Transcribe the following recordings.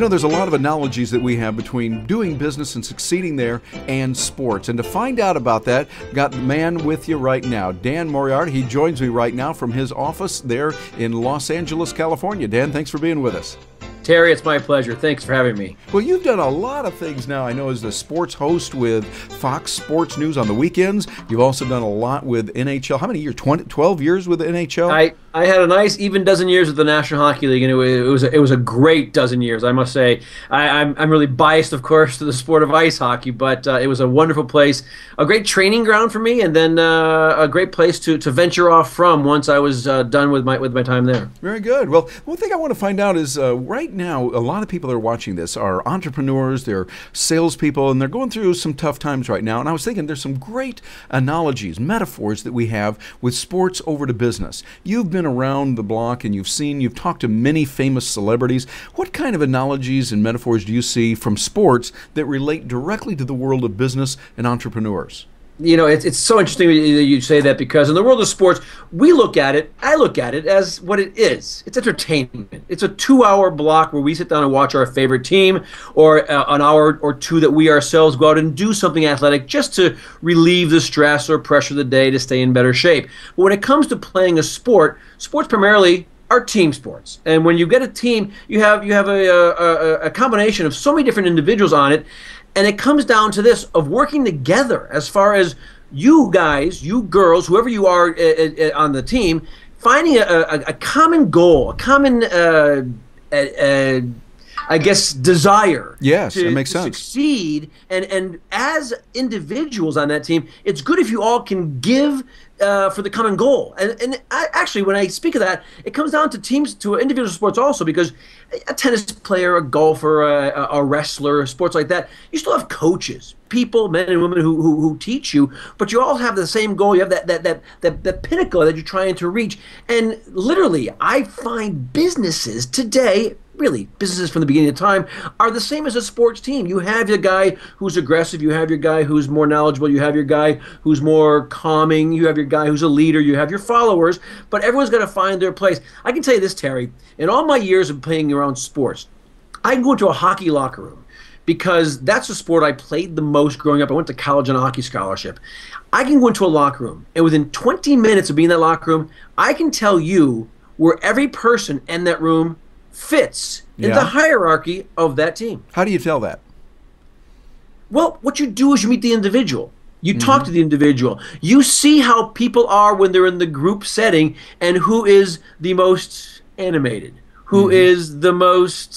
know, there's a lot of analogies that we have between doing business and succeeding there and sports. And to find out about that, got the man with you right now, Dan Moriarty. He joins me right now from his office there in Los Angeles, California. Dan, thanks for being with us. Terry, it's my pleasure. Thanks for having me. Well, you've done a lot of things now, I know, as the sports host with Fox Sports News on the weekends. You've also done a lot with NHL. How many years? 12 years with the NHL? I had a nice even dozen years with the National Hockey League, and it was a great dozen years, I must say. I'm really biased, of course, to the sport of ice hockey, but it was a wonderful place, a great training ground for me, and then a great place to venture off from once I was done with my time there. Very good. Well, one thing I want to find out is right now, a lot of people that are watching this are entrepreneurs, they're salespeople, and they're going through some tough times right now. And I was thinking there's some great analogies, metaphors that we have with sports over to business. You've been around the block and you've talked to many famous celebrities. What kind of analogies and metaphors do you see from sports that relate directly to the world of business and entrepreneurs? You know, it's so interesting that you say that, because in the world of sports, I look at it as what it is. It's entertainment. It's a 2-hour block where we sit down and watch our favorite team, or an hour or two that we ourselves go out and do something athletic just to relieve the stress or pressure of the day to stay in better shape. But when it comes to playing a sport, sports primarily are team sports. And when you get a team, you have a combination of so many different individuals on it. And it comes down to this, of working together, as far as you guys, you girls, whoever you are on the team, finding a common goal, a common, I guess, desire. Yes, that makes sense. Succeed. And as individuals on that team, it's good if you all can give for the common goal. And actually, when I speak of that, it comes down to teams, to individual sports also, because a tennis player, a golfer, a wrestler, sports like that, you still have coaches, people, men and women who teach you, but you all have the same goal. You have that pinnacle that you're trying to reach. And literally, I find businesses today, really, businesses from the beginning of time, are the same as a sports team. You have your guy who's aggressive, you have your guy who's more knowledgeable, you have your guy who's more calming, you have your guy who's a leader, you have your followers, but everyone's got to find their place. I can tell you this, Terry, in all my years of playing around sports, I can go into a hockey locker room, because that's the sport I played the most growing up. I went to college on a hockey scholarship. I can go into a locker room, and within 20 minutes of being in that locker room, I can tell you where every person in that room fits in the hierarchy of that team. How do you tell that? Well, what you do is you meet the individual. You talk to the individual. You see how people are when they're in the group setting, and who is the most animated, who is the most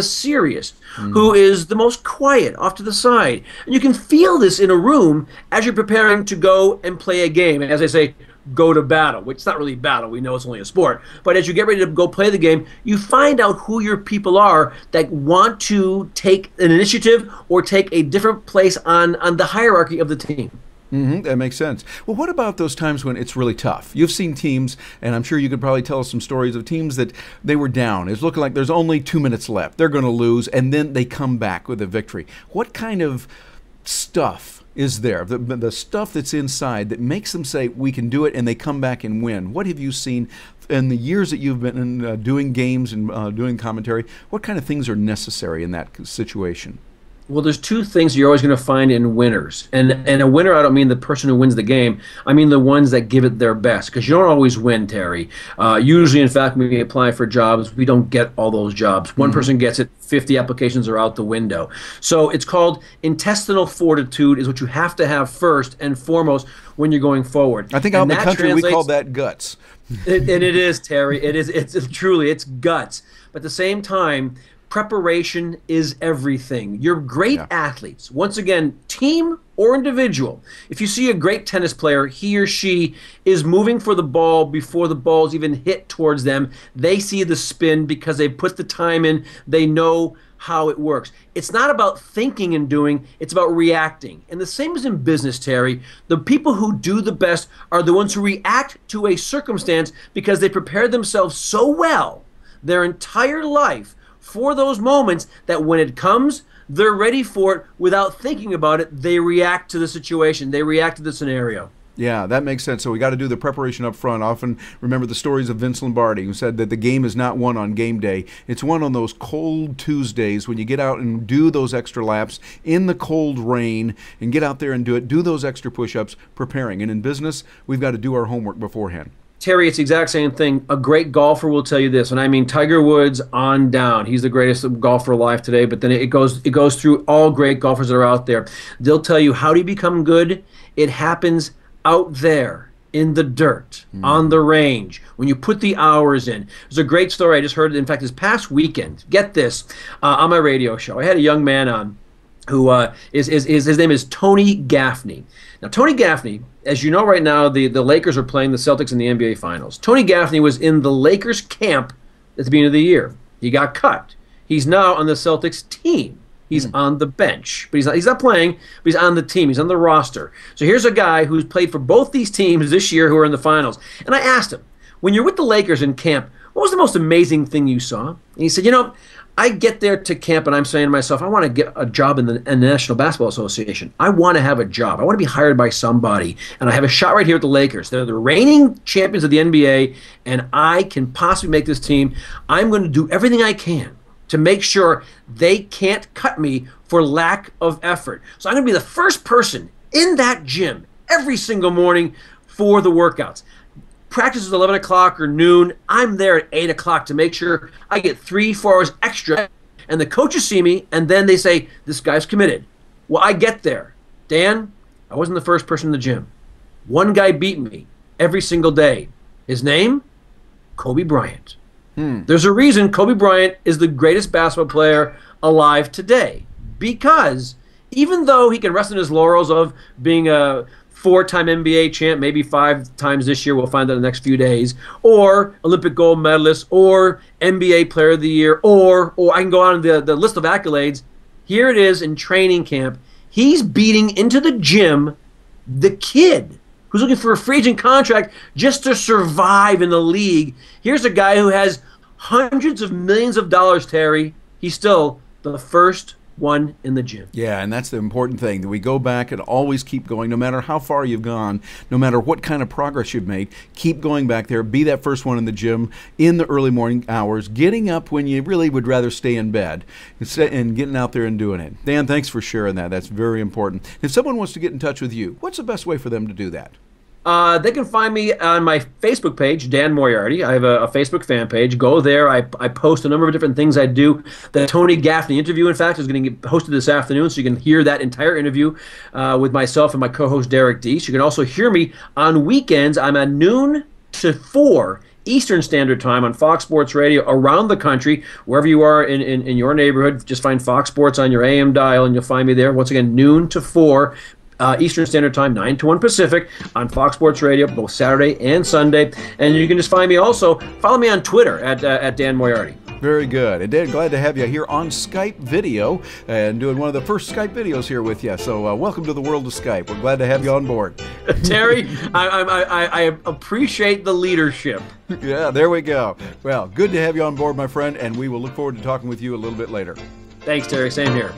serious, who is the most quiet, off to the side. And you can feel this in a room as you're preparing to go and play a game. And as I say, go to battle, which is not really battle. We know it's only a sport. But as you get ready to go play the game, you find out who your people are that want to take an initiative or take a different place on the hierarchy of the team. That makes sense. Well, what about those times when it's really tough? You've seen teams, and I'm sure you could probably tell us some stories of teams that they were down. It's looking like there's only 2 minutes left. They're going to lose, and then they come back with a victory. What kind of stuff is there, the stuff that's inside that makes them say, we can do it, and they come back and win? What have you seen in the years that you've been in, doing games and doing commentary? What kind of things are necessary in that situation? Well, there's two things you're always going to find in winners. And a winner, I don't mean the person who wins the game. I mean the ones that give it their best, because you don't always win, Terry. Usually, in fact, when we apply for jobs, we don't get all those jobs. One person gets it, 50 applications are out the window. So it's called intestinal fortitude, is what you have to have first and foremost when you're going forward. I think out in the country we call that guts. And it is, Terry. It's truly, it's guts. But at the same time, preparation is everything. You're great athletes. Once again, team or individual. If you see a great tennis player, he or she is moving for the ball before the ball's even hit towards them. They see the spin because they put the time in. They know how it works. It's not about thinking and doing, it's about reacting. And the same is in business, Terry. The people who do the best are the ones who react to a circumstance because they prepared themselves so well their entire life for those moments that when it comes, they're ready for it without thinking about it. They react to the situation. They react to the scenario. Yeah, that makes sense. So we got to do the preparation up front. Often remember the stories of Vince Lombardi, who said that the game is not won on game day. It's won on those cold Tuesdays when you get out and do those extra laps in the cold rain and get out there and do it. Do those extra push-ups, preparing. And in business, we've got to do our homework beforehand. Terry, it's the exact same thing. A great golfer will tell you this, and I mean Tiger Woods on down. He's the greatest golfer alive today, but then it goes through all great golfers that are out there. They'll tell you, how do you become good? It happens out there in the dirt, on the range, when you put the hours in. There's a great story I just heard, in fact, this past weekend. Get this, on my radio show. I had a young man on who his name is Tony Gaffney. Now, Tony Gaffney, as you know right now, the Lakers are playing the Celtics in the NBA Finals. Tony Gaffney was in the Lakers camp at the beginning of the year. He got cut. He's now on the Celtics team. He's on the bench, but he's not playing, but he's on the team. He's on the roster. So here's a guy who's played for both these teams this year who are in the finals. And I asked him, when you're with the Lakers in camp, what was the most amazing thing you saw? And he said, I get there to camp and I'm saying to myself, I want to get a job in the National Basketball Association. I want to have a job. I want to be hired by somebody. And I have a shot right here with the Lakers. They're the reigning champions of the NBA, and I can possibly make this team. I'm going to do everything I can to make sure they can't cut me for lack of effort. So I'm going to be the first person in that gym every single morning for the workouts. Practice is 11 o'clock or noon. I'm there at 8 o'clock to make sure I get 3-4 hours extra. And the coaches see me, and then they say, this guy's committed. Well, I get there. Dan, I wasn't the first person in the gym. One guy beat me every single day. His name? Kobe Bryant. There's a reason Kobe Bryant is the greatest basketball player alive today. Because even though he can rest on his laurels of being a 4-time NBA champ, maybe 5 times this year, we'll find out in the next few days, or Olympic gold medalist, or NBA player of the year, or I can go on the list of accolades. Here it is in training camp. He's beating into the gym the kid who's looking for a free agent contract just to survive in the league. Here's a guy who has hundreds of millions of dollars, Terry. He's still the first one in the gym. Yeah, and that's the important thing, that we go back and always keep going, no matter how far you've gone, no matter what kind of progress you've made. Keep going back there. Be that first one in the gym in the early morning hours, getting up when you really would rather stay in bed and getting out there and doing it. Dan, thanks for sharing that. That's very important. If someone wants to get in touch with you, what's the best way for them to do that? They can find me on my Facebook page, Dan Moriarty. I have a Facebook fan page. Go there. I post a number of different things I do. The Tony Gaffney interview, in fact, is going to get hosted this afternoon, so you can hear that entire interview with myself and my co-host Derek Deese. You can also hear me on weekends. I'm at noon to 4 Eastern Standard Time on Fox Sports Radio around the country. Wherever you are in your neighborhood, just find Fox Sports on your AM dial, and you'll find me there. Once again, noon to 4 Eastern Standard Time, 9 to 1 Pacific, on Fox Sports Radio, both Saturday and Sunday. And you can just find me also, follow me on Twitter at Dan Moriarty. Very good. And Dan, glad to have you here on Skype video and doing one of the first Skype videos here with you. So welcome to the world of Skype. We're glad to have you on board. Terry, I appreciate the leadership. Yeah, there we go. Well, good to have you on board, my friend, and we will look forward to talking with you a little bit later. Thanks, Terry. Same here.